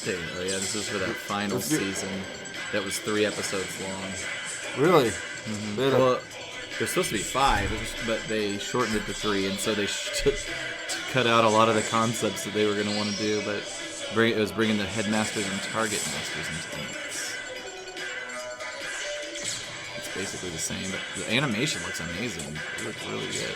interesting. Oh yeah, this is for that final season that was 3 episodes long. Really? Mm-hmm. Well, there's supposed to be 5, but they shortened it to 3, and so they cut out a lot of the concepts that they were going to want to do, but it was bringing the headmasters and target masters into the mix. It's basically the same, but the animation looks amazing. It looks really good.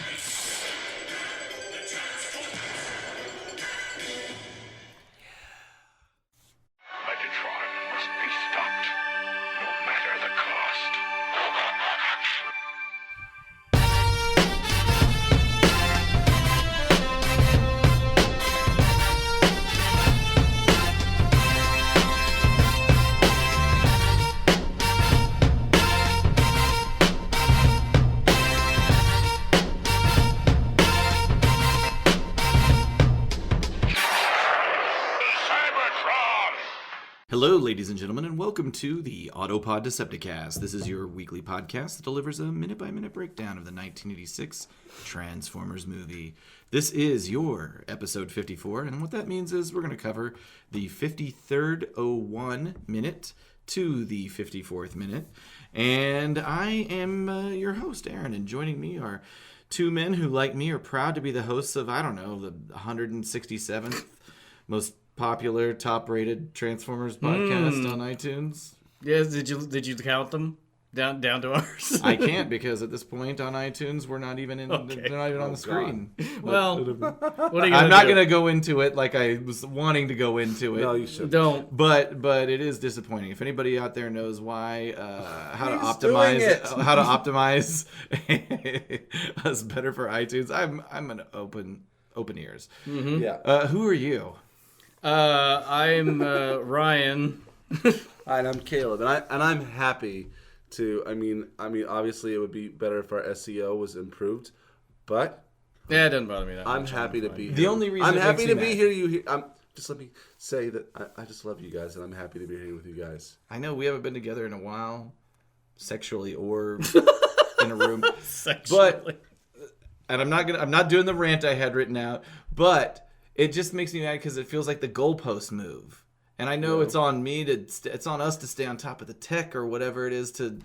Hello, ladies and gentlemen, and welcome to the Autopod Decepticast. This is your weekly podcast that delivers a minute-by-minute breakdown of the 1986 Transformers movie. This is your episode 54, and what that means is we're going to cover the 53rd 01 minute to the 54th minute. And I am your host, Aaron, and joining me are two men who, like me, are proud to be the hosts of, I don't know, the 167th most popular, top-rated Transformers podcast on iTunes. Yes, did you count them down to ours? I can't because at this point on iTunes we're not even in. Okay. They're not even on the screen. Well, what are you I'm not going to go into it like I was wanting to go into it. No, you shouldn't. Don't. But it is disappointing. If anybody out there knows why, how to optimize us better for iTunes, I'm an open ears. Mm-hmm. Yeah. Who are you? I'm Ryan. And I'm Caleb, and I'm happy to. I mean, obviously it would be better if our SEO was improved, but Yeah, it doesn't bother me that much. I'm happy to be here. The only reason I'm it happy makes to me be mad. here. Just let me say that I just love you guys, and I'm happy to be here with you guys. I know we haven't been together in a while, sexually or in a room. Sexually. And I'm not doing the rant I had written out, but it just makes me mad because it feels like the goalpost move. And I know it's on me it's on us to stay on top of the tech or whatever it is to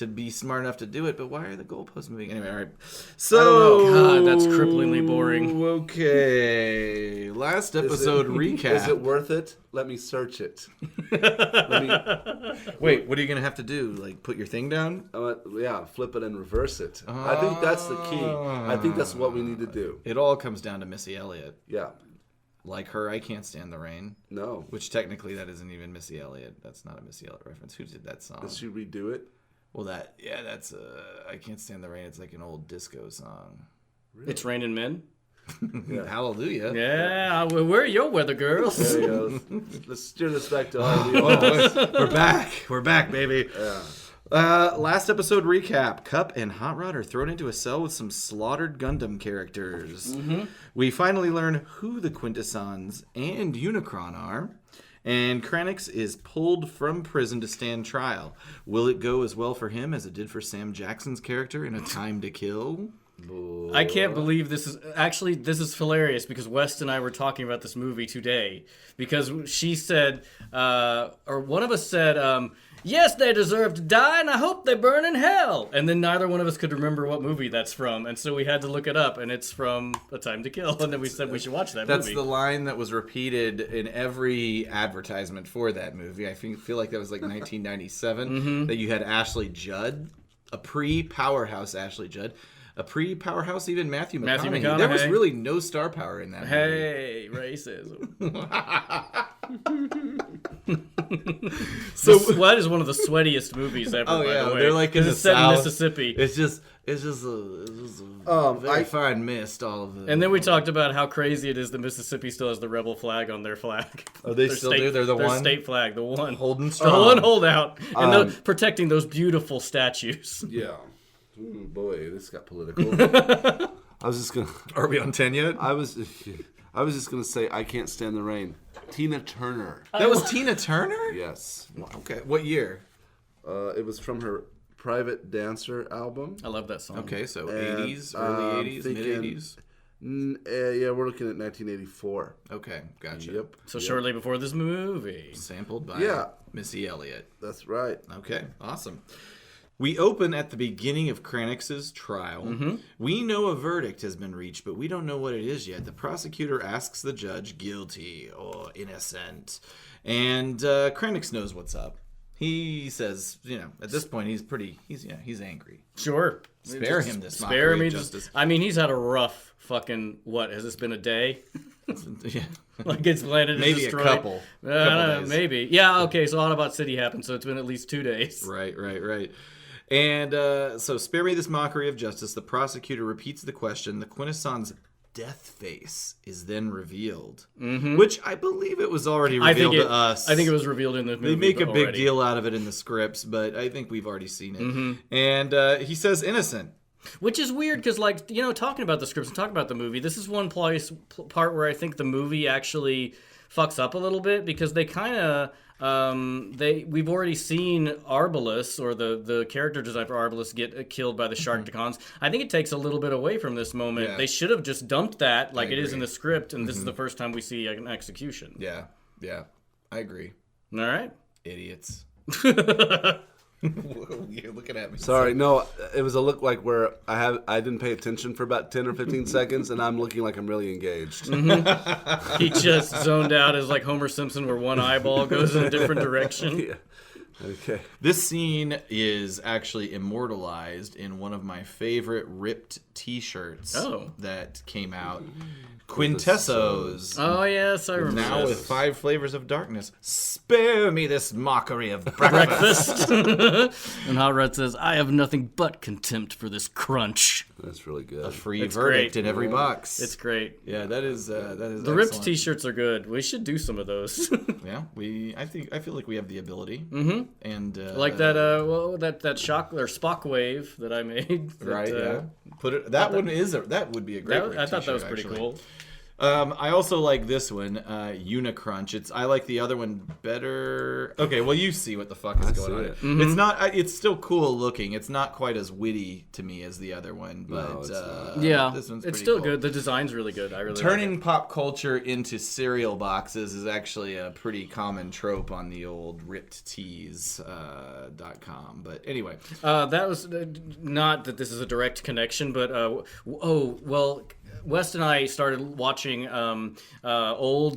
be smart enough to do it. But why are the goalposts moving anyway? All right. So God, that's cripplingly boring. Okay, last episode recap. Is it worth it? Let me search it. Wait, what are you gonna have to do? Like put your thing down? Yeah, flip it and reverse it. I think that's the key. I think that's what we need to do. It all comes down to Missy Elliott. Yeah. Like her, I Can't Stand the Rain. No. Which technically that isn't even Missy Elliott. That's not a Missy Elliott reference. Who did that song? Did she redo it? Well, that's I Can't Stand the Rain. It's like an old disco song. Really? It's Raining Men? Yeah. Hallelujah. Yeah, where are your weather girls? There you go. Let's steer this back to RB. We're back, baby. Yeah. Last episode recap. Cup and Hot Rod are thrown into a cell with some slaughtered Gundam characters. Mm-hmm. We finally learn who the Quintessons and Unicron are. And Kranix is pulled from prison to stand trial. Will it go as well for him as it did for Sam Jackson's character in A Time to Kill? I can't believe this is hilarious because West and I were talking about this movie today because she said, or one of us said, yes, they deserve to die, and I hope they burn in hell. And then neither one of us could remember what movie that's from, and so we had to look it up, and it's from A Time to Kill. And then we said we should watch that movie. That's the line that was repeated in every advertisement for that movie. I feel like that was like 1997, that you had Ashley Judd, a pre-Powerhouse Ashley Judd, a pre-Powerhouse even Matthew McConaughey. There was really no star power in that movie. Hey, racism. So Sweat is one of the sweatiest movies ever. By the way. They're like in the it's set South. in Mississippi. It's just a very fine mist. All of it. And then we talked about how crazy it is that Mississippi still has the rebel flag on their flag. Oh, they still do. They're the their one state flag, the one holding strong, the one holdout, and protecting those beautiful statues. Yeah. Ooh, boy, this got political. I was just gonna. Are we on 10 yet? I was just gonna say I Can't Stand the Rain. Tina Turner. That was Tina Turner? Yes. Okay. What year? It was from her Private Dancer album. I love that song. Okay, so And, 80s, early 80s, mid 80s. Yeah, we're looking at 1984. Okay, gotcha. Yep. So shortly before this movie. Sampled by Missy Elliott. That's right. Okay, awesome. We open at the beginning of Kranix's trial. Mm-hmm. We know a verdict has been reached, but we don't know what it is yet. The prosecutor asks the judge, guilty or innocent. And Kranix knows what's up. He says, at this point, he's angry. Sure. Spare him this Spare mockery me. of justice. I mean, he's had a rough fucking, what, has this been a day? Yeah. Like it's planted Maybe destroyed. a couple days. Maybe. Yeah, okay, so Autobot City happened, so it's been at least 2 days. Right. And so spare me this mockery of justice. The prosecutor repeats the question. The Quintessons' death face is then revealed, which I believe it was already revealed to us. I think it was revealed in the movie. They make a big already. deal out of it in the scripts, but I think we've already seen it. And he says innocent. Which is weird because, talking about the scripts and talking about the movie, this is one part where I think the movie actually fucks up a little bit because they kind of... we've already seen Arbalest, or the character design for Arbalest, get killed by the Sharkticons. I think it takes a little bit away from this moment. Yeah. They should have just dumped that like it is in agree. the script, and this is the first time we see an execution. Yeah, I agree. All right. Idiots. You're looking at me. Sorry, no, it was a look like where I didn't pay attention for about 10 or 15 seconds, and I'm looking like I'm really engaged. He just zoned out as like Homer Simpson, where one eyeball goes in a different direction. Yeah. Okay. This scene is actually immortalized in one of my favorite ripped T-shirts that came out. Quintessons. Oh yes, I remember. Now this. with 5 flavors of darkness. Spare me this mockery of breakfast. And Hot Rod says, "I have nothing but contempt for this crunch." That's really good. A free It's verdict great. in every box. It's great. Yeah, that is The excellent. ripped T-shirts are good. We should do some of those. Yeah, I feel like we have the ability. Mm-hmm. And Like that that shock or Spock wave that I made. right, yeah. Put it. That would be a great. I thought that was t-shirt, pretty actually. cool. I also like this one, Unicrunch. I like the other one better. Okay, well you see what the fuck is going on. it. It's not. It's still cool looking. It's not quite as witty to me as the other one, but it's not. Yeah, this one's it's pretty still cool. good. The design's really good. I really Turning like pop culture into cereal boxes is actually a pretty common trope on the old rippedtees.com. But anyway, that was not that this is a direct connection, but West and I started watching old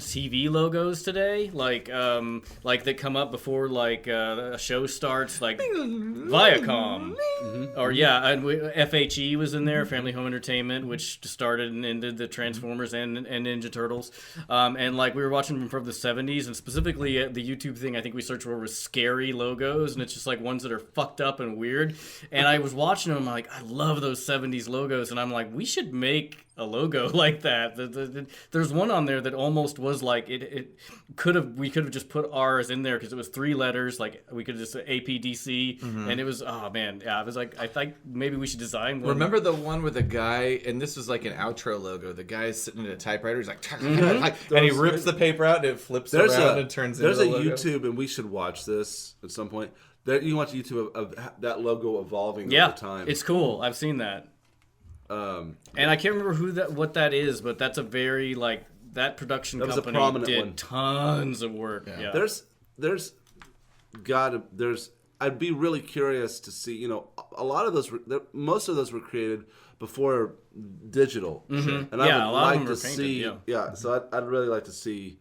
TV logos today, like that come up before a show starts, like Viacom, or and FHE was in there, Family Home Entertainment, which started and ended the Transformers and Ninja Turtles, and we were watching them from the 70s, and specifically the YouTube thing I think we searched for was scary logos, and it's just like ones that are fucked up and weird, and I was watching them like I love those 70s logos, and I'm like we should make a logo like that. There's one on there that almost was like we could have just put ours in there because it was 3 letters, like we could just say APDC, and it was I was like I think maybe we should design one. remember the one with the guy, and this was like an outro logo. The guy's sitting at a typewriter. He's like, and he rips the paper out and it flips around and turns into There's a a logo. YouTube, and we should watch this at some point. You can watch YouTube of that logo evolving Yeah, over time. it's cool. I've seen that. And I can't remember what that is, but that's a very that production That was a company prominent did one. tons of work. Yeah. I'd be really curious to see, a lot of those, most of those were created before digital. And Yeah, I a would lot of like them to were painted, see, yeah. so I'd really like to see,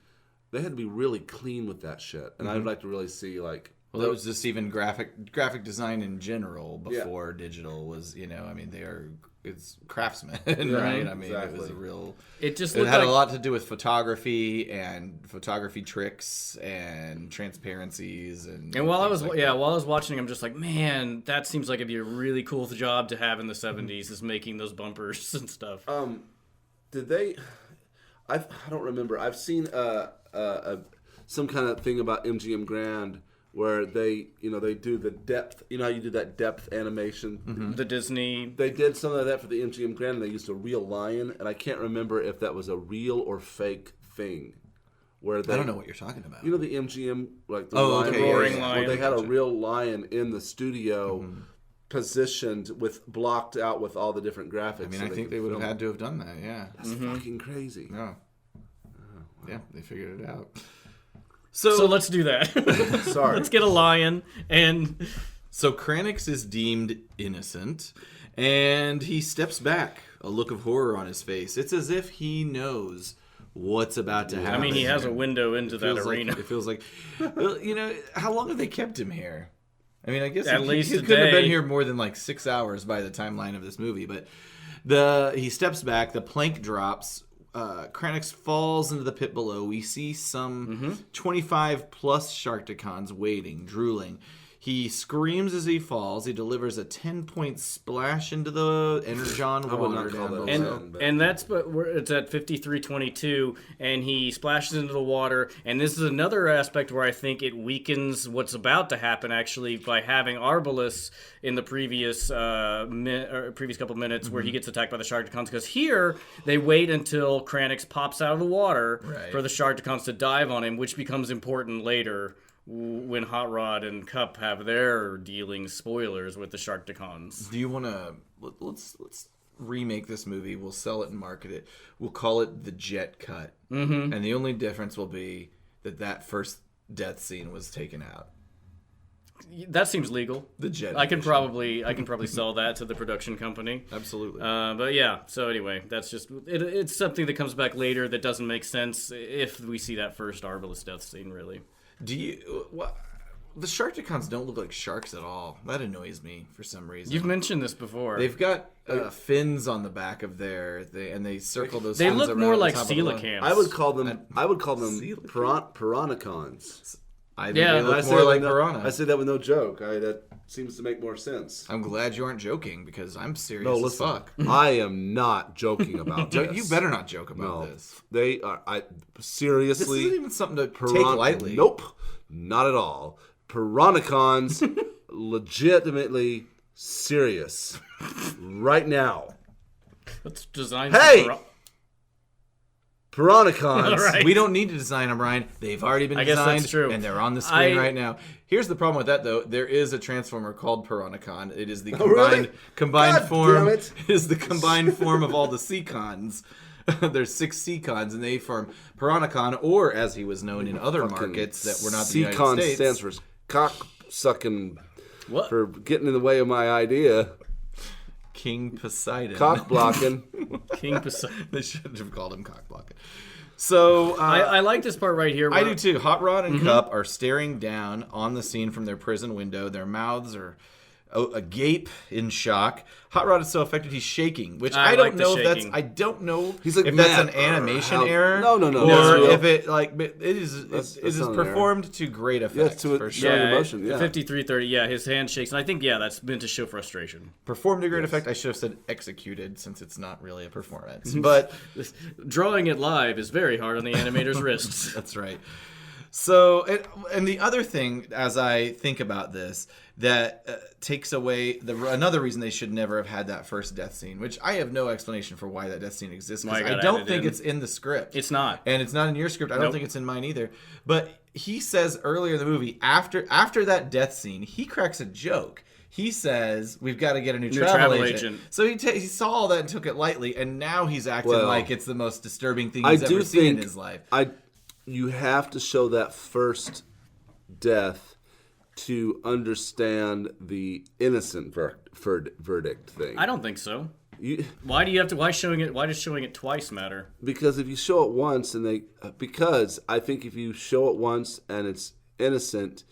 they had to be really clean with that shit. And I'd like to really see, Well, that was just even graphic design in general before digital was, it's craftsmen, right? I mean, exactly. it was a real. It just It looked had like a lot to do with photography and photography tricks and transparencies and. And while I was things like that. while I was watching, I'm just like, man, that seems like it'd be a really cool job to have in the 70s, is making those bumpers and stuff. Did they, I don't remember. I've seen some kind of thing about MGM Grand where they do the depth. You know how you do that depth animation? The Disney. They did some of that for the MGM Grand, and they used a real lion, and I can't remember if that was a real or fake thing. Where they, I don't know what you're talking about. You know the MGM, like the Oh, lion, okay, Roaring yeah, yeah. lion. where they had a Gotcha. real lion in the studio, positioned with blocked out with all the different graphics. I mean, I think they would have had to have done that. Yeah, That's fucking crazy. no, yeah, they figured it out. So let's do that. Sorry. Let's get a lion and. So Kranix is deemed innocent, and he steps back, a look of horror on his face. It's as if he knows what's about to happen. I mean, he has a window into that arena. It feels like, well, how long have they kept him here? I mean, I guess At least he a couldn't have day. been here more than like 6 hours by the timeline of this movie. But he steps back, the plank drops. Kranix falls into the pit below. We see some 25 plus Sharkticons waiting, drooling. He screams as he falls. He delivers a 10-point splash into the energon would water not call down that below. And it's at 53:22, and he splashes into the water. And this is another aspect where I think it weakens what's about to happen, actually, by having Arbalest in the previous couple minutes where he gets attacked by the Sharkticons. Because here, they wait until Kranix pops out of the water for the Sharkticons to dive on him, which becomes important later when Hot Rod and Cup have their dealings, spoilers, with the Sharkticons. Do you want to let's remake this movie? We'll sell it and market it. We'll call it the Jet Cut, and the only difference will be that first death scene was taken out. That seems legal. The Jet. I can probably sell that to the production company. Absolutely. But yeah. So anyway, that's just it's something that comes back later that doesn't make sense if we see that first Arbalest death scene. Really. Do you? The Sharkticons don't look like sharks at all. That annoys me for some reason. You've mentioned this before. They've got fins on the back of and they circle those. They fins look around more the like top of the lung. coelacanths. I would call them Coelacanth? piranhacons. I think Yeah. they And look I say more that like with no- piranha. I say that with no joke. That seems to make more sense. I'm glad you aren't joking because I'm serious No, as listen. fuck. I am not joking about this. You better not joke about No, this. they are. This Seriously. isn't even something to take lightly. Nope, not at all. Piranhacons, legitimately serious, right now. Let's design. Hey! some Piranhacons. All right. We don't need to design them, Ryan. They've already been I guess designed, that's true. and they're on the screen I- right now. Here's the problem with that, though. There is a transformer called Piranhacon. It is the really? combined God form. damn it. Is the combined form of all the Seacons. There's 6 Seacons, and they form Piranhacon, or as he was known in other markets that were not the United Seacon States. stands for cock sucking. What? For getting in the way of my idea. King Poseidon. Cock blocking. King Poseidon. They should have called him cock blocking. So I like this part right here. I where- do too. Hot Rod and Cup are staring down on the scene from their prison window. Their mouths are agape in shock. Hot Rod is so affected he's shaking, which I don't like the know if that's. shaking. I don't know He's like, if that's "Man, an animation how-" error. No, no, no, Or that's real. if it is That's it is not an performed to great effect Yeah, to for show sure. the emotion, yeah. 53:30. Yeah, his hand shakes, and I think that's meant to show frustration. Performed to great effect. I should have said executed since it's not really a performance, but. Drawing it live is very hard on the animator's wrists. That's right. So, and the other thing, as I think about this, that takes away another reason they should never have had that first death scene, which I have no explanation for why that death scene exists. Why it Because I got don't added think in. it's in the script. It's not. And it's not in your script. I don't Nope. think it's in mine either. But he says earlier in the movie, after that death scene, he cracks a joke. He says, "We've got to get a new travel agent." So he saw all that and took it lightly, and now he's acting Well, like it's the most disturbing thing I he's do ever seen in think his life. you have to show that first death to understand the innocent verdict thing. I don't think so. You, Why do you have to? Why does showing it twice matter? because if you show it once because I think if you show it once and it's innocent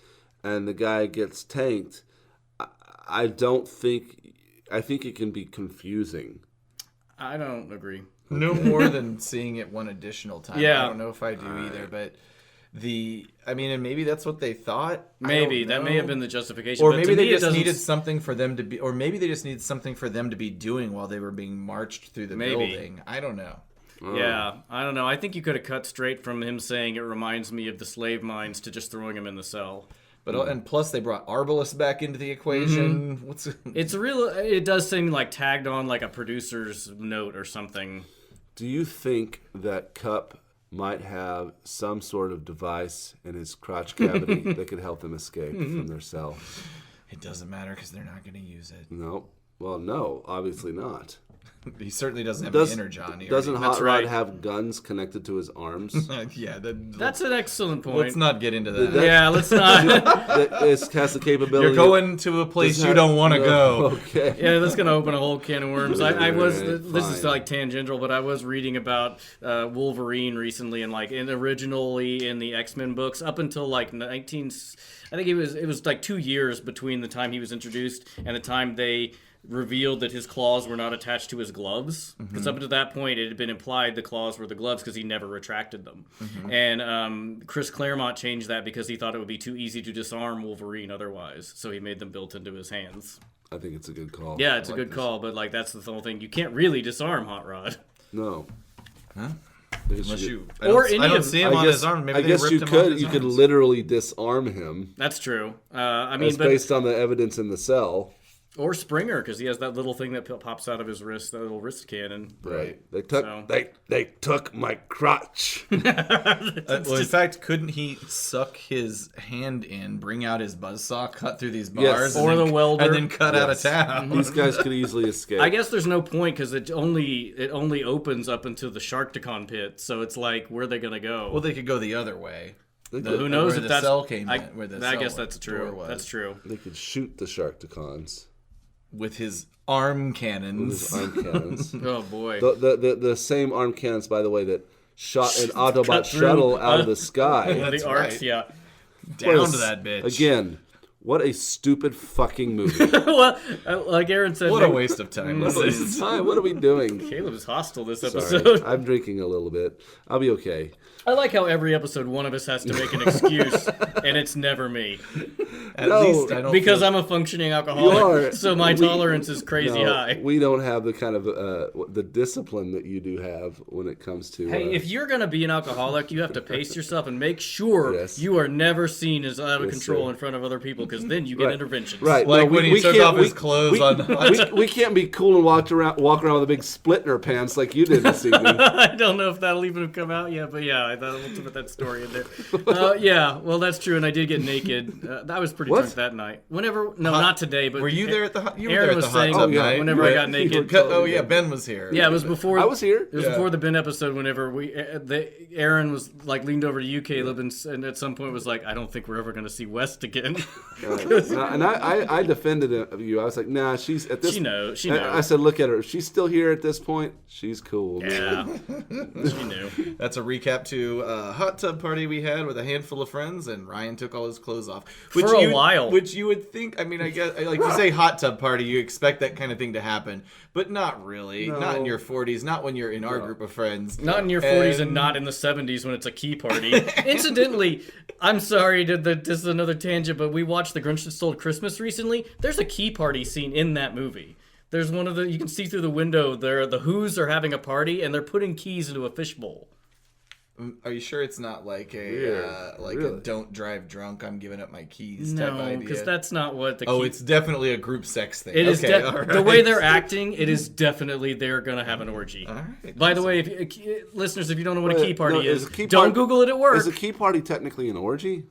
and the guy gets tanked, I think it can be confusing. I don't agree. No more than seeing it one additional time. Yeah. I don't know if I do either, but and maybe that's what they thought. Maybe I that don't may know. have been the justification. Or but maybe to they me, it just doesn't- needed something for them to be, or maybe they just needed something for them to be doing while they were being marched through the Maybe. building. I don't know. Yeah, I don't know. I think you could have cut straight from him saying it reminds me of the slave mines to just throwing him in the cell. But and plus they brought Arbalest back into the equation. What's It's real. It does seem like tagged on like a producer's note or something. Do you think that Cup might have some sort of device in his crotch cavity that could help them escape from their cell? It doesn't matter because they're not going to use it. No. Well, no, obviously not. He certainly doesn't have any energon. Doesn't Hot Rod right. have guns connected to his arms? Yeah, That's an excellent point. Let's not get into that. Yeah, let's not. It has the capability. You're going to a place you don't want to go. Okay. Yeah, that's gonna open a whole can of worms. I was Alright, this is fine. like tangential, but I was reading about Wolverine recently, and originally in the X-Men books up until like 19. I think it was like 2 years between the time he was introduced and the time they revealed that his claws were not attached to his gloves, because up to that point it had been implied the claws were the gloves because he never retracted them. And Chris Claremont changed that because he thought it would be too easy to disarm Wolverine otherwise, so he made them built into his hands. I think it's a good call. Yeah, it's a good call, but like that's the whole thing. You can't really disarm Hot Rod. No. Huh? Unless you, I don't see him on his arm. Maybe I they guess ripped you him off could. his You could arms. literally disarm him. That's true. I It's mean, based on the evidence in the cell. or Springer, because he has that little thing that pops out of his wrist, that little wrist cannon. Right. They took So- they took my crotch. Well, in fact, couldn't he suck his hand in, bring out his buzzsaw, cut through these bars, Yes. and Or then, the welder. and then cut out of Yes. town? These guys could easily escape. I guess there's no point because it only opens up into the Sharkticon pit, so it's like where are they gonna go? Well, they could go the other way. Who knows where if the that's cell came I, in, where the I cell guess that's door true. was. That's true. They could shoot the Sharkticons With his arm with cannons. his arm cannons. Oh boy. The same arm cannons, by the way, that shot an Cut Autobot through, shuttle out of the sky. One of the That's arcs, right. yeah. Down to that bitch. Again, what a stupid fucking movie. Well, like Aaron said, What a waste of time this What is. are we doing? Caleb is hostile this Sorry, episode. I'm drinking a little bit. I'll be okay. I like how every episode one of us has to make an excuse, and it's never me. At No, least I don't Because feel- I'm a functioning alcoholic, You are. so my tolerance is crazy No, high. we don't have the kind of the discipline that you do have when it comes to. Hey, if you're gonna be an alcoholic, you have to pace yourself and make sure Yes. you are never seen as out of Yes, control sir. in front of other people, because then you get Right. interventions. Right, Like no, when he took can't- off his clothes we can't be cool and walk around with a big split in our pants like you did this evening. I don't know if that'll even have come out yet, but yeah, I thought we'll put that story in there. Yeah, well, that's true, and I did get naked. I was pretty What? drunk that night. Not today, but Were you there at the hot? You were Aaron there at was the hot saying tub yeah, night. whenever I right? got naked. Oh yeah, Ben was here. Yeah, it was before. I was here. It was before the Ben episode. Whenever Aaron was like leaned over to you, Caleb, and at some point was like, "I don't think we're ever going to see West again." And I defended you. I was like, nah, she's at this. She knows. She I knows. said, look at her. If she's still here at this point, she's cool. Yeah, she knew. That's a recap to a hot tub party we had with a handful of friends, and Ryan took all his clothes off. Which For a while. Which you would think, I mean, I guess, like you say hot tub party, you expect that kind of thing to happen. But not really. No. Not in your 40s, not when you're in our group of friends. Not in your 40s and not in the 70s when it's a key party. Incidentally, I'm sorry, this is another tangent, but we watched The Grinch That Stole Christmas recently. There's a key party scene in that movie. There's one of you can see through the window there, the Who's are having a party and they're putting keys into a fishbowl. Are you sure it's not like a Really? a don't drive drunk, I'm giving up my keys type No, idea? because that's not what the Oh, key... it's definitely a group sex thing. It is okay, all right. the way they're acting. It is definitely they're gonna have an orgy. All right. By the way, listeners, if you don't know what a Wait, key party no, is, is a key don't part- Google it at work. Is a key party technically an orgy?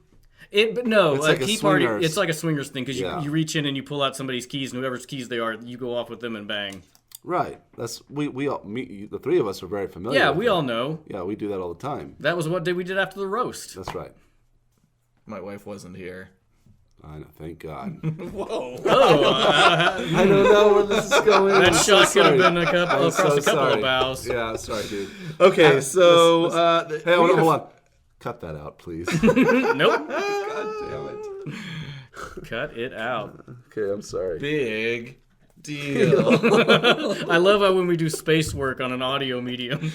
But no, It's a like a key party. swingers. It's like a swingers thing because Yeah. you reach in and you pull out somebody's keys, and whoever's keys they are, you go off with them and bang. Right. That's we all the three of us are very familiar. Yeah, with we that. all know. Yeah, we do that all the time. That was what we did after the roast. That's right. My wife wasn't here. I know. Thank God. Whoa. I don't know where this is going. That I'm so shot could have sorry. been across I'm a so couple sorry. of bows. Yeah, sorry, dude. Okay, so Hey, hold on. Cut that out, please. Nope. God damn it. Cut it out. Okay, I'm sorry. big deal. I love how when we do space work on an audio medium.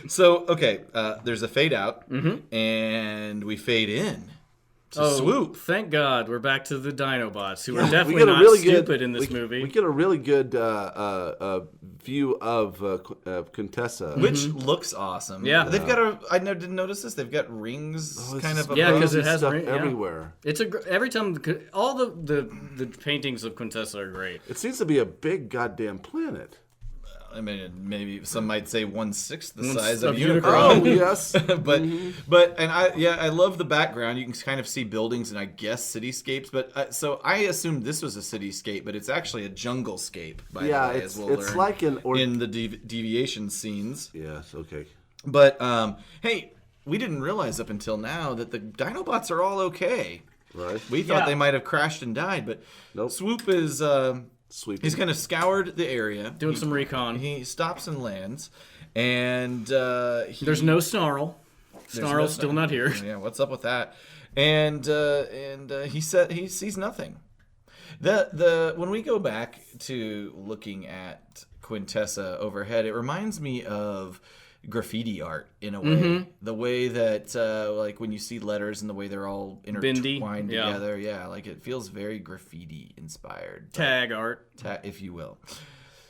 So, okay, there's a fade out, and we fade in to Swoop. Thank God we're back to the Dinobots, who are definitely we get a not really stupid good, in this we, movie. We get a really good view of Quintessa. Which looks awesome. Yeah. They've got I didn't notice this. They've got rings kind of Yeah, above. 'cause it has stuff ring- yeah. everywhere. It's every time all the paintings of Quintessa are great. It seems to be a big goddamn planet. I mean, maybe some might say 1/6 the size of of Unicron. Unicron. Oh, yes. but I love the background. You can kind of see buildings and I guess cityscapes. But so I assumed this was a cityscape, but it's actually a jungle scape. By the way, it's as we'll it's learn like in the deviation scenes. Yes, okay. But hey, we didn't realize up until now that the Dinobots are all okay. Right. We thought they might have crashed and died, but Nope. Swoop is Sweeping. he's kind of scoured the area, Doing some recon. He stops and lands, and There's no Snarl. Snarl's still not here. Yeah, what's up with that? And he said he sees nothing. When we go back to looking at Quintessa overhead, it reminds me of graffiti art in a way. The way that like when you see letters and the way they're all intertwined together. Yeah, like it feels very graffiti inspired. Tag art. If you will.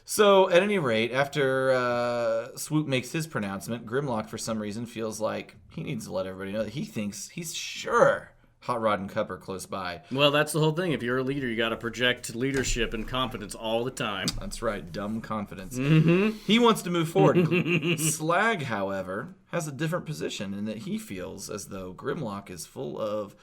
So, at any rate, after Swoop makes his pronouncement, Grimlock, for some reason, feels like he needs to let everybody know that he's sure Hot Rod and Cup are close by. Well, that's the whole thing. If you're a leader, you got to project leadership and confidence all the time. That's right, dumb confidence. He wants to move forward. Slag, however, has a different position in that he feels as though Grimlock is full of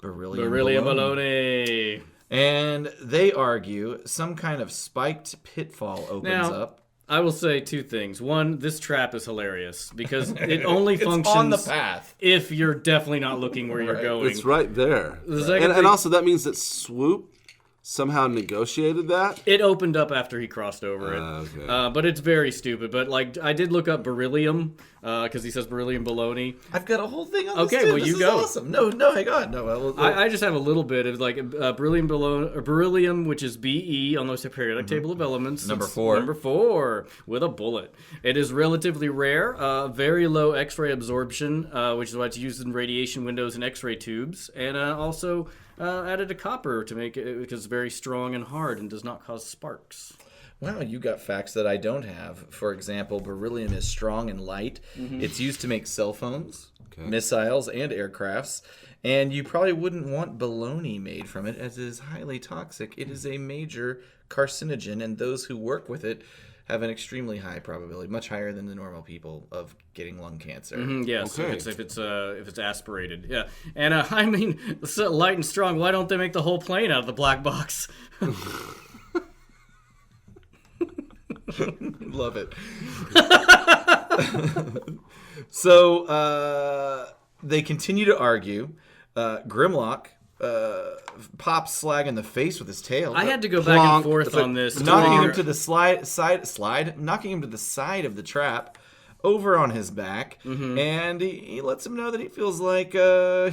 beryllium bologna. And they argue some kind of spiked pitfall opens up. I will say two things. One, this trap is hilarious because it only functions on the path if you're definitely not looking where you're going. It's right there. Right. And also that means that Swoop somehow negotiated that? It opened up after he crossed over it. Okay. But it's very stupid. But like, I did look up beryllium because he says beryllium bologna. I've got a whole thing on this. Okay, too. well, This you is go. Awesome. No, hang on. No, I just have a little bit of like beryllium, which is Be on the periodic table of elements. Number It's 4. Number 4 with a bullet. It is relatively rare, very low X-ray absorption, which is why it's used in radiation windows and X-ray tubes, and also added a copper to make it because it's very strong and hard and does not cause sparks. Wow, you got facts that I don't have. For example, beryllium is strong and light. It's used to make cell phones, missiles, and aircrafts. And you probably wouldn't want bologna made from it, as it is highly toxic. It is a major carcinogen, and those who work with it have an extremely high probability, much higher than the normal people, of getting lung cancer. Yes, Okay. if it's aspirated, yeah. And I mean, so light and strong. Why don't they make the whole plane out of the black box? Love it. So they continue to argue. Grimlock pops Slag in the face with his tail. I had to go back and forth on this. Knocking him to the knocking him to the side of the trap, over on his back, and he lets him know that he feels like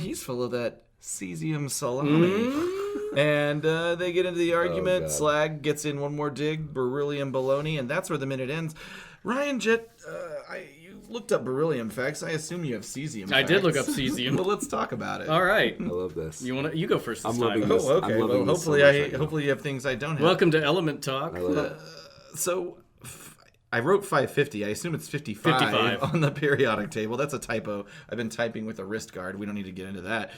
he's full of that caesium salami. And they get into the argument. God. Slag gets in one more dig, beryllium bologna, and that's where the minute ends. Ryan, Jet, you looked up beryllium facts. I assume you have caesium. I did look facts. up caesium. Well, let's talk about it. All right, I love this. you go first this I'm time. loving this. Oh, okay. I'm loving Well, this so much right now. hopefully you have things I don't have. Welcome to Element Talk. I love it. So I wrote 550. I assume it's 55, 55. on the periodic table. That's a typo. I've been typing with a wrist guard. We don't need to get into that.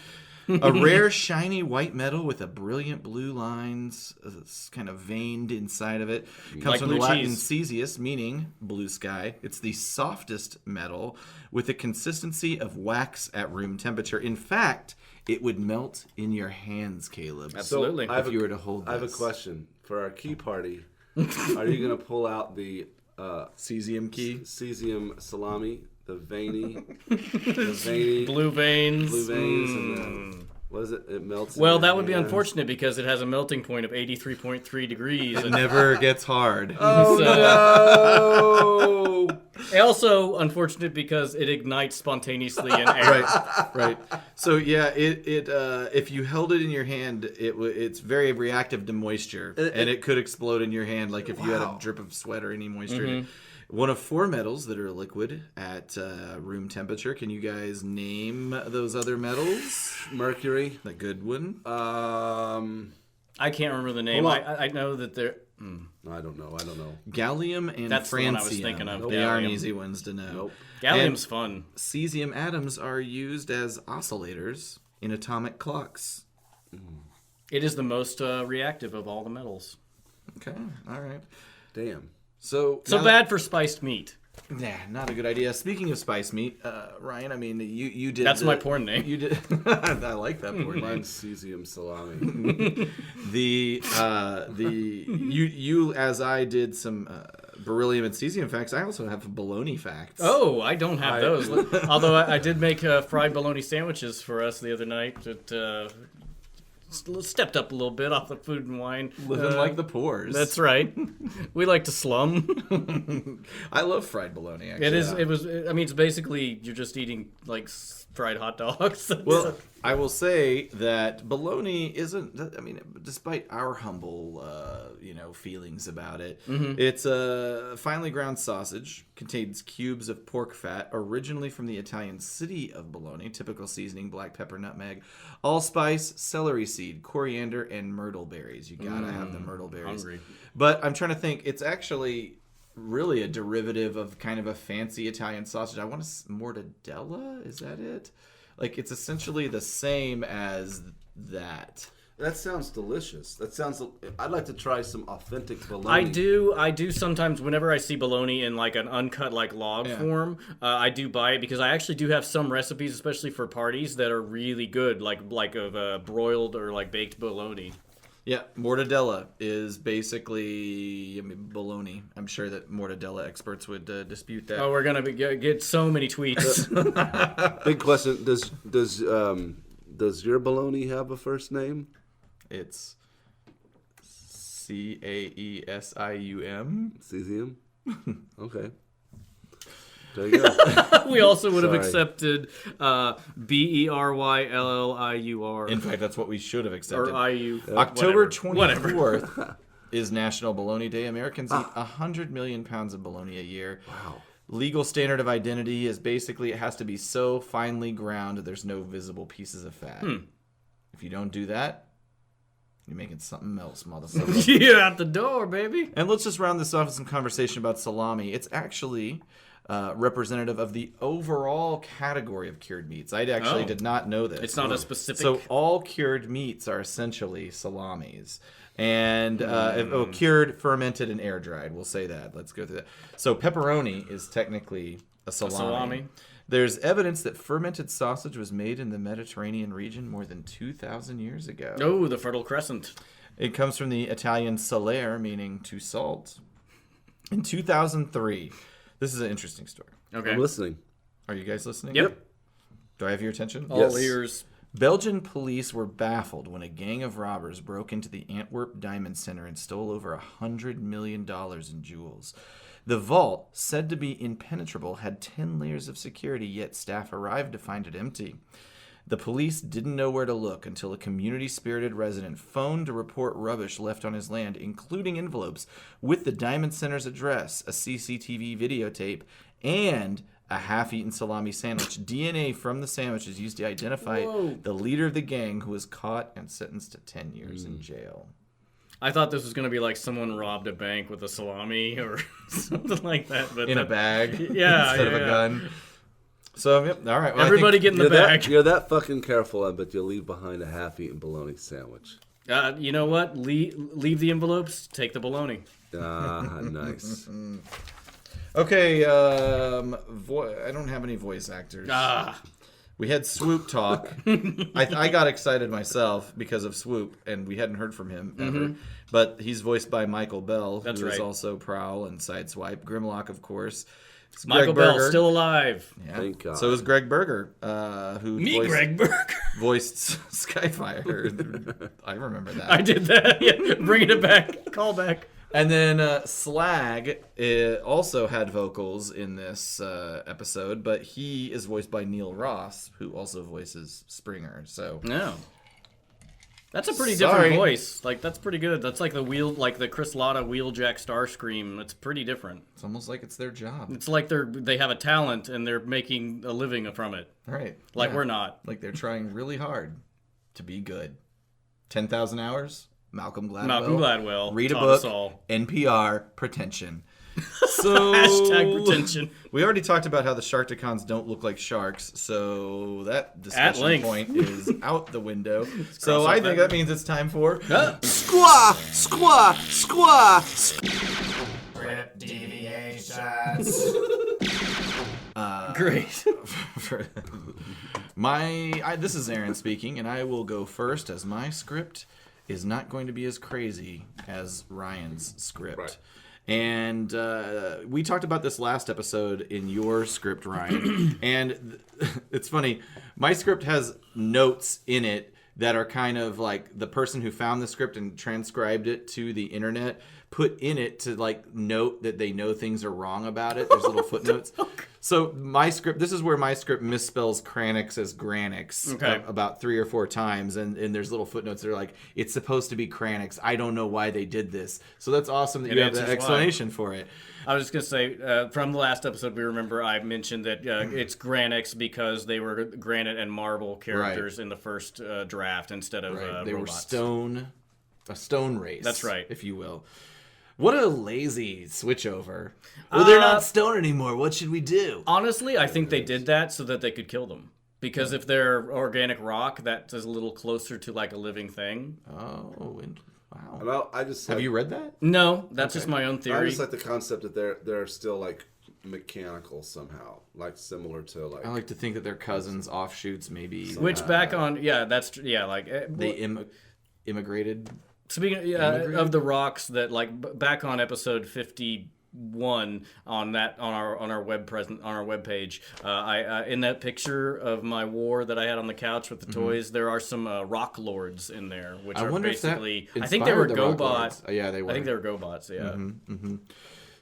A rare, shiny white metal with a brilliant blue lines, it's kind of veined inside of it. Comes Like from the blue Latin cheese. caesius, meaning blue sky. It's the softest metal with a consistency of wax at room temperature. In fact, it would melt in your hands, Caleb. Absolutely. I have If you were to hold I have a this. question for our key party. Are you going to pull out the Caesium key. caesium salami, the veiny, Blue veins. blue veins, and the, what is it? It melts. in Well, your that would be hands. unfortunate because it has a melting point of 83.3 degrees. It never gets hard. Oh no! Also unfortunate because it ignites spontaneously in air. Right. So yeah, it if you held it in your hand, it's very reactive to moisture, and it could explode in your hand, like if you had a drip of sweat or any moisture in it. One of 4 metals that are liquid at room temperature. Can you guys name those other metals? Mercury. The good one. I can't remember the name. Hold on. I know that they're. No, I don't know. Gallium and That's the francium. one I was thinking of, They aren't gallium. easy ones to know. Nope. Gallium's fun. Cesium atoms are used as oscillators in atomic clocks. It is the most reactive of all the metals. Okay, all right. Damn. So bad for spiced meat. Nah, not a good idea. Speaking of spiced meat, Ryan, I mean, you did. That's my porn name. You did. I like that porn name. Mine's caesium salami. You as I did some beryllium and caesium facts. I also have bologna facts. Oh, I don't have those. Although I did make fried bologna sandwiches for us the other night. That stepped up a little bit off the food and wine. Living like the poors. That's right. We like to slum. I love fried bologna. Actually. It is. It was. I mean, it's basically you're just eating like fried hot dogs. Well, I will say that bologna isn't. I mean, despite our humble, feelings about it, it's a finely ground sausage. Contains cubes of pork fat, originally from the Italian city of Bologna. Typical seasoning: black pepper, nutmeg, allspice, celery seed, coriander, and myrtle berries. You gotta have the myrtle berries. Hungry. But I'm trying to think. It's actually really a derivative of kind of a fancy Italian sausage. I want to mortadella. Is that it? Like it's essentially the same as that. That sounds delicious. That sounds. I'd like to try some authentic bologna. I do sometimes whenever I see bologna in like an uncut like log form, I do buy it because I actually do have some recipes, especially for parties, that are really good, like of broiled or like baked bologna. Yeah, mortadella is basically bologna. I'm sure that mortadella experts would dispute that. Oh, we're gonna get so many tweets. Big question: Does your bologna have a first name? It's Caesium. Caesium? Okay. There you go. We also would have accepted Berylliur. In fact, that's what we should have accepted. Or IU. October 24th is National Bologna Day. Americans eat 100 million pounds of bologna a year. Wow. Legal standard of identity is basically it has to be so finely ground there's no visible pieces of fat. If you don't do that, you're making something else, motherfucker. You're out the door, baby. And let's just round this off with some conversation about salami. It's actually representative of the overall category of cured meats. I actually did not know this. It's not a specific... So all cured meats are essentially salamis. And cured, fermented, and air dried. We'll say that. Let's go through that. So pepperoni is technically a salami. There's evidence that fermented sausage was made in the Mediterranean region more than 2,000 years ago. Oh, the Fertile Crescent. It comes from the Italian salare, meaning to salt. In 2003, this is an interesting story. Okay. I'm listening. Are you guys listening? Yep. Do I have your attention? All ears. Belgian police were baffled when a gang of robbers broke into the Antwerp Diamond Center and stole over $100 million in jewels. The vault, said to be impenetrable, had 10 layers of security, yet staff arrived to find it empty. The police didn't know where to look until a community-spirited resident phoned to report rubbish left on his land, including envelopes with the Diamond Center's address, a CCTV videotape, and a half-eaten salami sandwich. DNA from the sandwich is used to identify the leader of the gang, who was caught and sentenced to 10 years in jail. I thought this was going to be like someone robbed a bank with a salami or something like that. But a bag instead of a gun. So, yep, all right. Well, everybody get in the bag. You're that fucking careful, I bet you'll leave behind a half-eaten bologna sandwich. You know what? Leave the envelopes, take the bologna. Nice. Okay, I don't have any voice actors. We had Swoop talk. I got excited myself because of Swoop, and we hadn't heard from him ever. But he's voiced by Michael Bell, who is also Prowl and Sideswipe. Grimlock, of course. It's Michael Bell, still alive. Yeah. Thank God. So is Greg Berger, who Greg Berger. voiced Skyfire. I remember that. I did that. Yeah, bringing it back. Call back. And then Slag also had vocals in this episode, but he is voiced by Neil Ross, who also voices Springer. So no, that's a pretty different voice. Like that's pretty good. That's like the Chris Latta Wheeljack Starscream. It's pretty different. It's almost like it's their job. It's like they have a talent and they're making a living from it. Right. Like we're not. Like they're trying really hard to be good. 10,000 hours. Malcolm Gladwell. Read a book. NPR. Pretension. So hashtag pretension. We already talked about how the Sharkticons don't look like sharks, so that discussion point is out the window. So I think that means it's time for Squaw! Deviations. Great. This is Aaron speaking, and I will go first as my script is not going to be as crazy as Ryan's script. Right. And we talked about this last episode in your script, Ryan. And it's funny. My script has notes in it that are kind of like the person who found the script and transcribed it to the internet put in it to like note that they know things are wrong about it. There's little footnotes. So my script, this is where my script misspells Kranix as Granix about 3 or 4 times. And there's little footnotes that are like, it's supposed to be Kranix. I don't know why they did this. So that's awesome that you have the explanation for it. I was just going to say, from the last episode, we remember I mentioned that it's Granix because they were granite and marble characters in the first draft instead of they robots. were a stone race. That's right. If you will. What a lazy switchover. Well, they're not stone anymore. What should we do? Honestly, I think they did that so that they could kill them. Because if they're organic rock, that is a little closer to like a living thing. Oh, wow. And Have you read that? No, that's just my own theory. I just like the concept that they're still like mechanical somehow, like similar to like. I like to think that they're cousins, offshoots, maybe. Which back on, like they immigrated. Speaking of the rocks, that like back on episode 51 on our web page, I in that picture of my war that I had on the couch with the toys, there are some rock lords in there, which are basically I think they were GoBots. Oh, yeah, they were. I think they were GoBots. Yeah.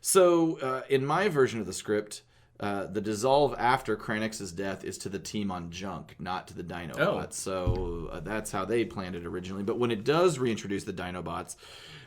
So in my version of the script, the dissolve after Kranix's death is to the team on Junk, not to the Dinobots. So that's how they planned it originally. But when it does reintroduce the Dinobots,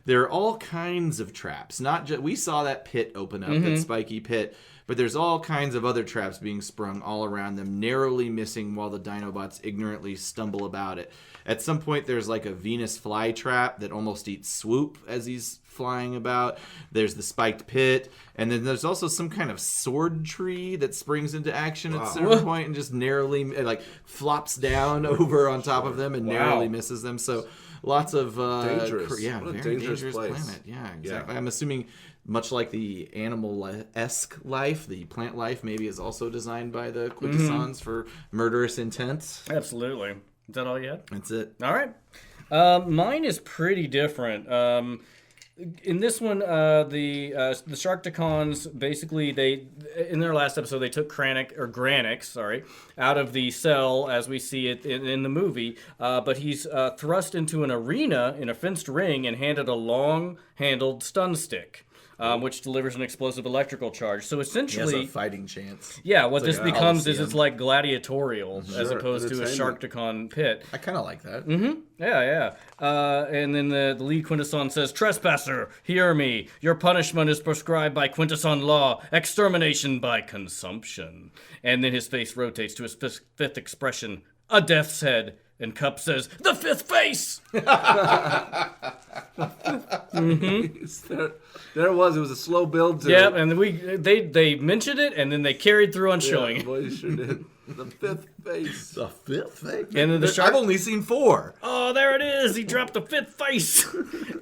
there are all kinds of traps. Not just we saw that pit open up, that spiky pit, but there's all kinds of other traps being sprung all around them, narrowly missing while the Dinobots ignorantly stumble about it. At some point, there's like a Venus flytrap that almost eats Swoop as he's flying about. There's the spiked pit, and then there's also some kind of sword tree that springs into action at a certain point and just narrowly like flops down over on top of them and narrowly misses them. So lots of dangerous. Very dangerous planet. Yeah, exactly. Yeah. I'm assuming much like the animal-esque life, the plant life maybe is also designed by the Quintessons for murderous intent. Absolutely. Is that all you had? That's it. All right. Mine is pretty different. In this one, the Sharkticons basically in their last episode they took Kranix, out of the cell as we see it in the movie. But he's thrust into an arena in a fenced ring and handed a long-handled stun stick. Which delivers an explosive electrical charge. So essentially, he has a fighting chance. Yeah, what this becomes is it's like gladiatorial as opposed to a Sharkticon pit. I kind of like that. Yeah. And then the lead Quintesson says, "Trespasser, hear me. Your punishment is prescribed by Quintesson law, extermination by consumption." And then his face rotates to his fifth expression, a death's head. And Cup says, "The fifth face!" There it was. It was a slow build to it. Yeah, and they mentioned it, and then they carried through on showing it. Boy, you sure did. The fifth face. The fifth face? And then I've only seen 4. Oh, there it is. He dropped the fifth face.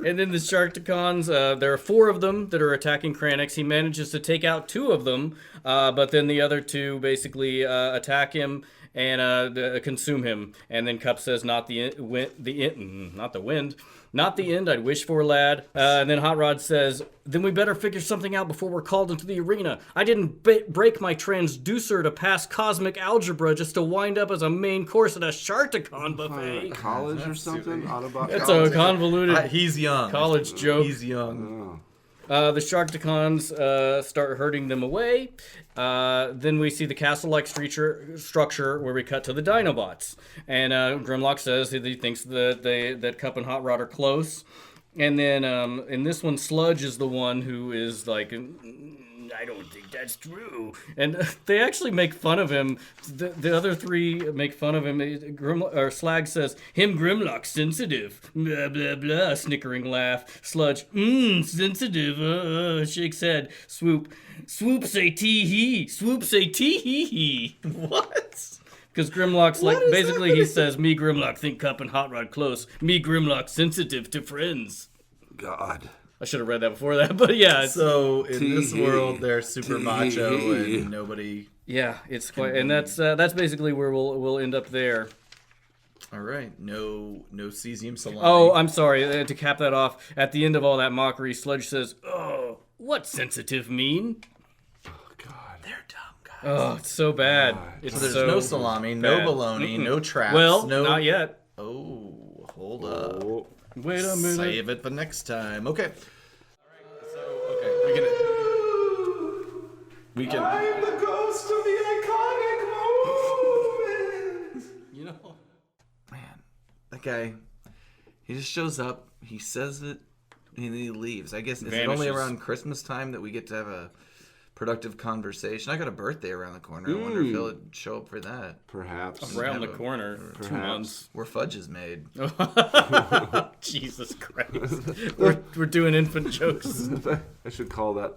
And then the Sharkticons, there are 4 of them that are attacking Kranix. He manages to take out 2 of them, but then the other 2 basically attack him and consume him. And then Cup says, not the end I'd wish for, lad. And then Hot Rod says, then we better figure something out before we're called into the arena. I didn't break my transducer to pass cosmic algebra just to wind up as a main course at a Sharkticon buffet. College or something? Autobot It's college? a convoluted He's young. college joke. He's young. The Sharkticons start herding them away. Then we see the castle-like structure where we cut to the Dinobots. And Grimlock says that he thinks that Cup and Hot Rod are close. And then in this one, Sludge is the one who is like, I don't think that's true. And they actually make fun of him. The other 3 make fun of him. Slag says, him Grimlock sensitive. Blah, blah, blah. Snickering laugh. Sludge, sensitive. Shakes head. Swoop say tee-hee. Swoop say tee-hee-hee. What? Because Grimlock's like, basically he says, me Grimlock think Cup and Hot Rod close. Me Grimlock sensitive to friends. God. I should have read that before that, but yeah. So in this world, they're super macho and nobody. Yeah, it's quite, and that's basically where we'll end up there. All right, no caesium salami. Oh, I'm sorry. To cap that off, at the end of all that mockery, Sludge says, "Oh, what's sensitive mean?" Oh God, they're dumb guys. Oh, it's so bad. It's So there's so no salami, no bologna, no traps. Well, no... not yet. Oh, hold up. Wait a minute. Save it for next time. Okay. All right. So okay, we can. I'm the ghost of the iconic moment. You know, man, that guy. He just shows up. He says it, and then he leaves. I guess is it only around Christmas time that we get to have a productive conversation? I got a birthday around the corner. I wonder if he'll show up for that. Perhaps. Around the corner. 2 months. Where fudge is made. Jesus Christ. We're doing infant jokes. I should call that.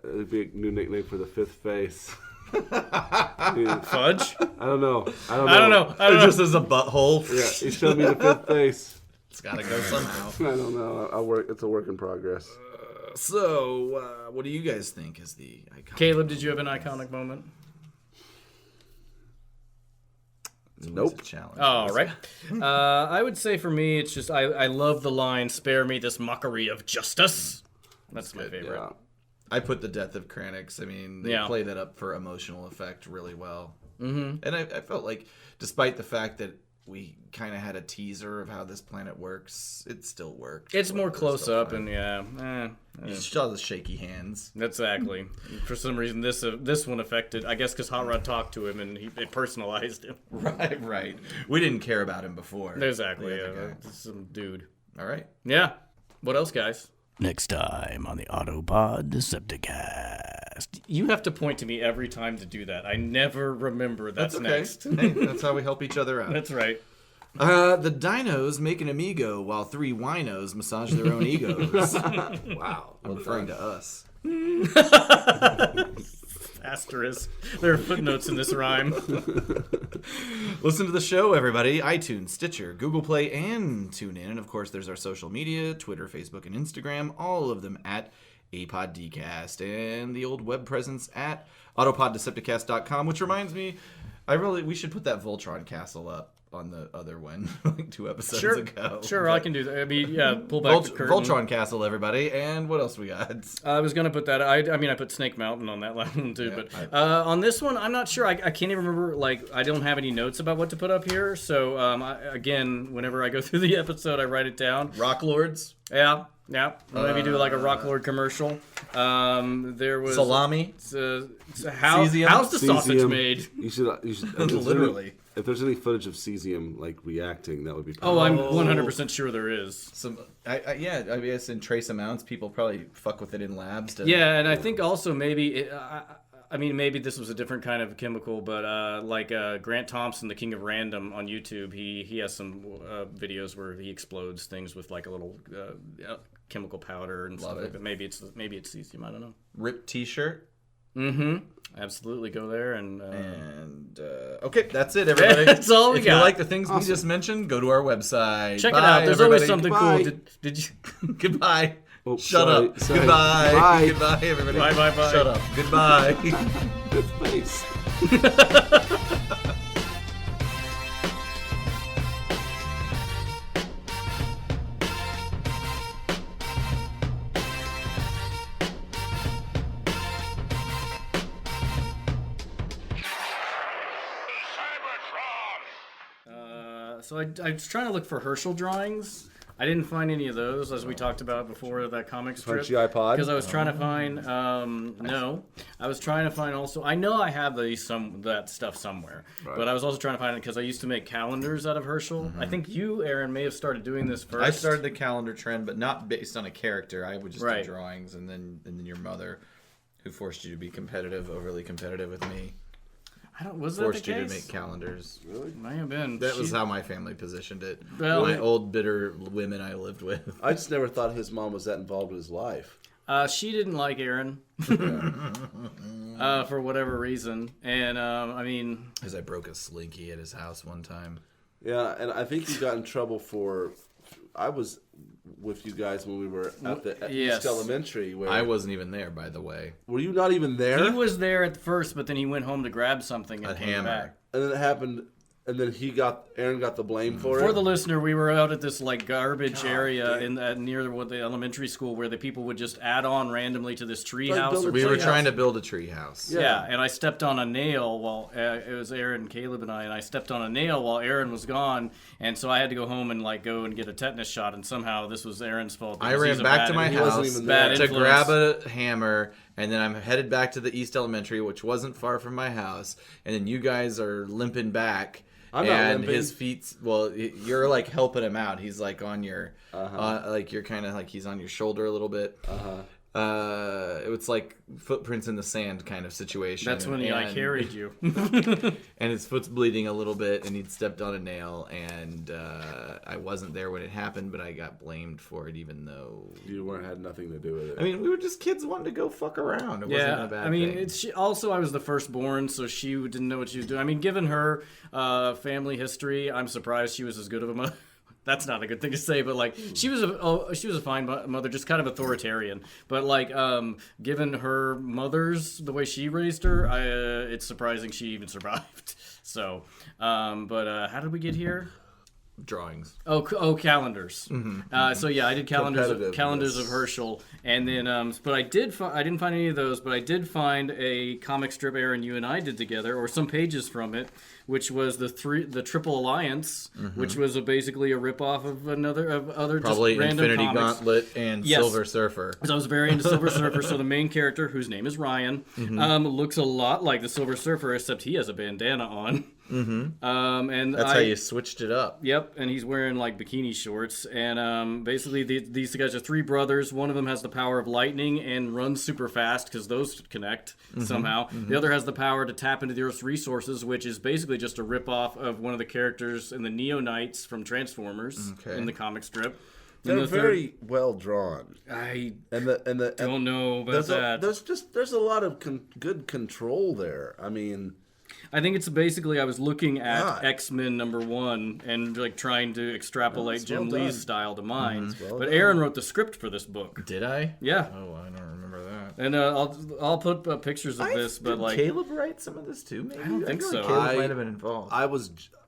It'd be a new nickname for the fifth face. Fudge? I don't know. It just as a butthole. Yeah, he showed me the fifth face. It's got to go somehow. I don't know. It's a work in progress. So, what do you guys think is the iconic? Caleb, did you have an iconic moment? Nope. Challenge. All right. I would say for me, it's just I love the line, "Spare me this mockery of justice." That's my favorite. Yeah. I put the death of Kranix. I mean, they play that up for emotional effect really well. Mm-hmm. And I felt like, despite the fact that we kind of had a teaser of how this planet works, it still worked. It's more close up, and You saw the shaky hands. Exactly. For some reason, this one affected. I guess because Hot Rod talked to him and it personalized him. Right. We didn't care about him before. Exactly. Some dude. All right. Yeah. What else, guys? Next time on the Autopod Decepticast. You have to point to me every time to do that. I never remember that's okay. next. Hey, that's how we help each other out. That's right. The dinos make an amigo while 3 winos massage their own egos. Wow. I'm referring to us. Asterisk. There are footnotes in this rhyme. Listen to the show, everybody. iTunes, Stitcher, Google Play, and TuneIn. And, of course, there's our social media, Twitter, Facebook, and Instagram. All of them at APODcast. And the old web presence at autopoddecepticast.com, which reminds me, we should put that Voltron castle up on the other one, like 2 episodes ago. Sure, I can do that. I mean, yeah, pull back the curtain. Voltron Castle, everybody. And what else we got? I was going to put that. I put Snake Mountain on that one too. Yeah, but on this one, I'm not sure. I can't even remember. Like, I don't have any notes about what to put up here. So, again, whenever I go through the episode, I write it down. Rock Lords? Yeah. Maybe do like a Rock Lord commercial. There was salami. How's the sausage made? You should literally. If there's any footage of caesium like reacting, that would be. Oh, I'm 100% sure there is. I guess in trace amounts, people probably fuck with it in labs. Yeah, and I think also maybe. Maybe this was a different kind of chemical, but Grant Thompson, the King of Random on YouTube, he has some videos where he explodes things with like a little chemical powder and stuff like that. Maybe it's cesium. I don't know. Ripped T-shirt. Mm-hmm. Absolutely, go there and okay, that's it, everybody. That's all we got. If you like the things we just mentioned, go to our website. Check it out. There's always something Goodbye. cool. Did you? Goodbye. Oh, Shut sorry, up. sorry. Goodbye. Bye. Goodbye, everybody. Bye. Shut up. Goodbye. Good face. So I was trying to look for Herschel drawings. I didn't find any of those, as we talked about before, that comic strip. Punchy iPod? Because I was trying to find, no. I was trying to find also, I know I have that stuff somewhere, but I was also trying to find it because I used to make calendars out of Herschel. I think you, Aaron, may have started doing this first. I started the calendar trend, but not based on a character. I would just Right. do drawings, and then your mother, who forced you to be overly competitive with me, Was that the forced you case? to make calendars. May have been. That was how my family positioned it. Well- My old bitter women I lived with. I just never thought his mom was that involved with his life. She didn't like Aaron for whatever reason, and Because I broke a slinky at his house one time. Yeah, and I think he got in trouble for with you guys when we were at Yes. East Elementary. Where I wasn't even there, by the way. were you not even there? He was there at first, but then he went home to grab something and A came hammer. back. And then it happened, and then Aaron got the blame for it. For the listener, we were out at this like garbage area near the elementary school where the people would just add on randomly to this tree Like house. build a We were treehouse. trying to build a treehouse. Yeah, and I stepped on a nail while it was Aaron, Caleb, and I stepped on a nail while Aaron was gone, and so I had to go home and like go and get a tetanus shot, and somehow this was Aaron's fault. I because ran he's a back bad to my influence. wasn't house even Bad to influence. grab a hammer, and then I'm headed back to the East Elementary, which wasn't far from my house, and then you guys are limping back. I'm not and limping. his feet's you're like helping him out. He's like on your like you're kind of like he's on your shoulder a little bit. It's like footprints in the sand kind of situation. That's when I carried you. And his foot's bleeding a little bit, and he'd stepped on a nail, and I wasn't there when it happened, but I got blamed for it, even though You had nothing to do with it. I mean, we were just kids wanting to go fuck around. It wasn't a bad I mean, thing. also I was the firstborn, so she didn't know what she was doing. I mean, given her family history, I'm surprised she was as good of a mother. That's not a good thing to say, but like she was a fine mother, just kind of authoritarian. But like, given her mother's the way she raised her, it's surprising she even survived. So, but how did we get here? Drawings. Oh, calendars. So yeah, I did calendars Competitiveness. of Herschel, and then but I didn't find any of those, but I did find a comic strip Aaron you and I did together, or some pages from it, which was the Triple Alliance, which was basically a ripoff of other Probably just random Infinity comics. Gauntlet and Yes. Silver Surfer. So I was very into Silver Surfer. So the main character, whose name is Ryan, looks a lot like the Silver Surfer, except he has a bandana on. And That's how you switched it up. Yep, and he's wearing like bikini shorts. And basically, these guys are three brothers. One of them has the power of lightning and runs super fast because those connect somehow. The other has the power to tap into the Earth's resources, which is basically just a ripoff of one of the characters in the Neo Knights from Transformers in the comic strip. They're And the very well drawn. I And don't know about that. There's a lot of good control there. I mean, I think it's basically I was looking at God. X-Men #1 and like trying to extrapolate That's Jim well Lee's done. style to mine. well But done. Aaron wrote the script for this book. Did I? Yeah. Oh, I don't remember that. And I'll put pictures of this, but Did like Caleb write some of this too? Maybe I don't think feel like so. Caleb I- might have been involved.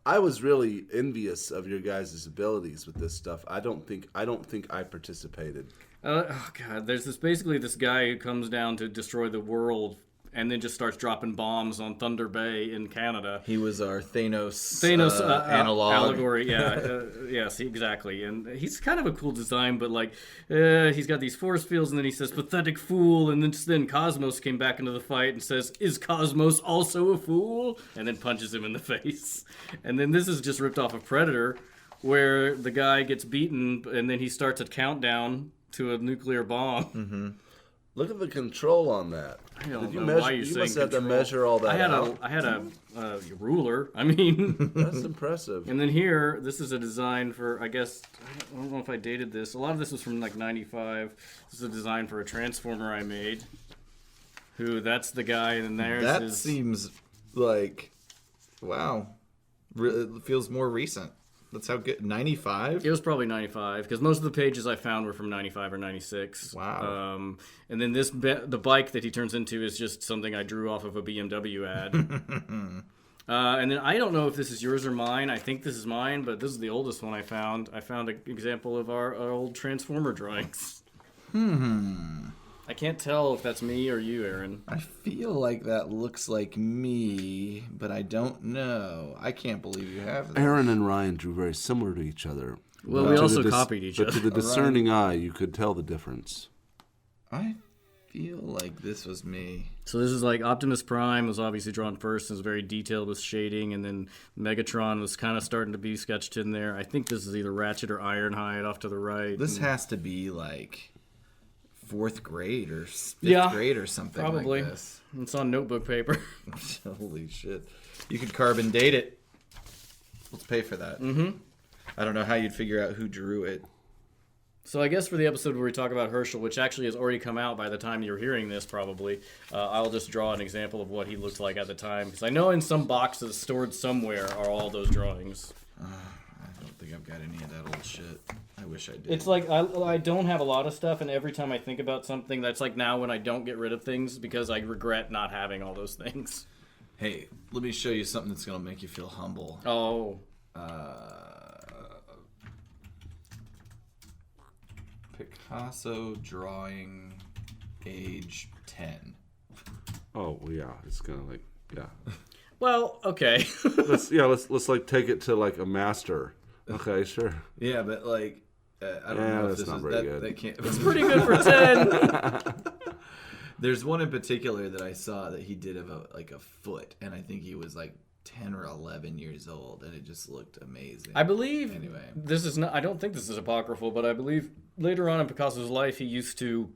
I was really envious of your guys' abilities with this stuff. I don't think I participated. oh god, there's this guy who comes down to destroy the world and then just starts dropping bombs on Thunder Bay in Canada. He was our Thanos Analog analog. allegory, yeah, yes, exactly. And he's kind of a cool design, but like he's got these force fields, and then he says "pathetic fool," and then Cosmos came back into the fight and says, "Is Cosmos also a fool?" and then punches him in the face. And then this is just ripped off of Predator, where the guy gets beaten, and then he starts a countdown to a nuclear bomb. Look at the control on that. I don't Did you know measure? why you're You saying must have to control. measure all that out. I had a ruler. I mean. That's impressive. And then here, this is a design for, I guess, I don't know if I dated this. A lot of this was from like 95. This is a design for a Transformer I made. That's the guy, and there's That his... seems like, wow, it feels more recent. That's how good. 95. It was probably 95, because most of the pages I found were from 95 or 96. Wow. And then the bike that he turns into is just something I drew off of a BMW ad. And then I don't know if this is yours or mine. I think this is mine, but this is the oldest one I found. I found an example of our old Transformer drawings. I can't tell if that's me or you, Aaron. I feel like that looks like me, but I don't know. I can't believe you have that. Aaron and Ryan drew very similar to each other. Well, But we to also the copied each But other. to the discerning eye, you could tell the difference. I feel like this was me. So this is like Optimus Prime was obviously drawn first and was very detailed with shading, and then Megatron was kind of starting to be sketched in there. I think this is either Ratchet or Ironhide off to the right. This has to be like 4th grade or 5th Yeah, grade or something probably. like this. It's on notebook paper. Holy shit. You could carbon date it. Let's pay for that. Mm-hmm. I don't know how you'd figure out who drew it. So I guess for the episode where we talk about Herschel, which actually has already come out by the time you're hearing this probably, I'll just draw an example of what he looked like at the time. Because I know in some boxes stored somewhere are all those drawings. don't think I've got any of that old shit. I wish I did. It's like I don't have a lot of stuff, and every time I think about something, that's like now when I don't get rid of things because I regret not having all those things. Hey, let me show you something that's gonna make you feel humble. Oh. Picasso drawing, age 10. Oh well, yeah, it's kind of like Well, okay. let's like take it to like a master. Okay, sure. Yeah, but like I don't know if that's this not is very good. that can't. It's pretty good for 10. There's one in particular that I saw that he did of a foot, and I think he was like 10 or 11 years old, and it just looked amazing. I believe Anyway. this is not. I don't think this is apocryphal, but I believe later on in Picasso's life, he used to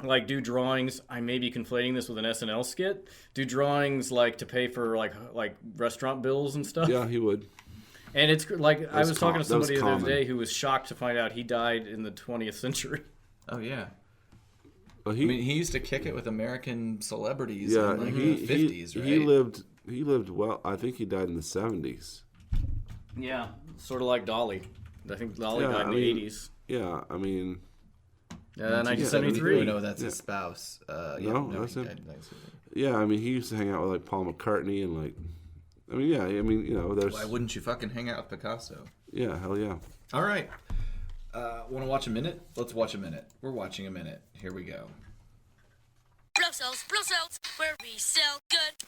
like do drawings. I may be conflating this with an SNL skit. Do drawings like to pay for like restaurant bills and stuff. Yeah, he would. And it's like I was talking to somebody the other common. day who was shocked to find out he died in the 20th century. Oh yeah. Well, I mean, he used to kick it with American celebrities yeah, in like he the 50s, right? He lived well. I think he died in the 70s. Yeah, sort of like Dolly. I think Dolly died in the 80s. Yeah, I mean. 1973. No, that's his spouse. That's he him. died in 1973. Yeah, I mean, he used to hang out with like Paul McCartney and like. I mean, yeah, I mean, you know, there's. Why wouldn't you fucking hang out with Picasso? Yeah, hell yeah. All right. Want to watch a minute? Let's watch a minute. We're watching a minute. Here we go. Blow cells, where we sell good.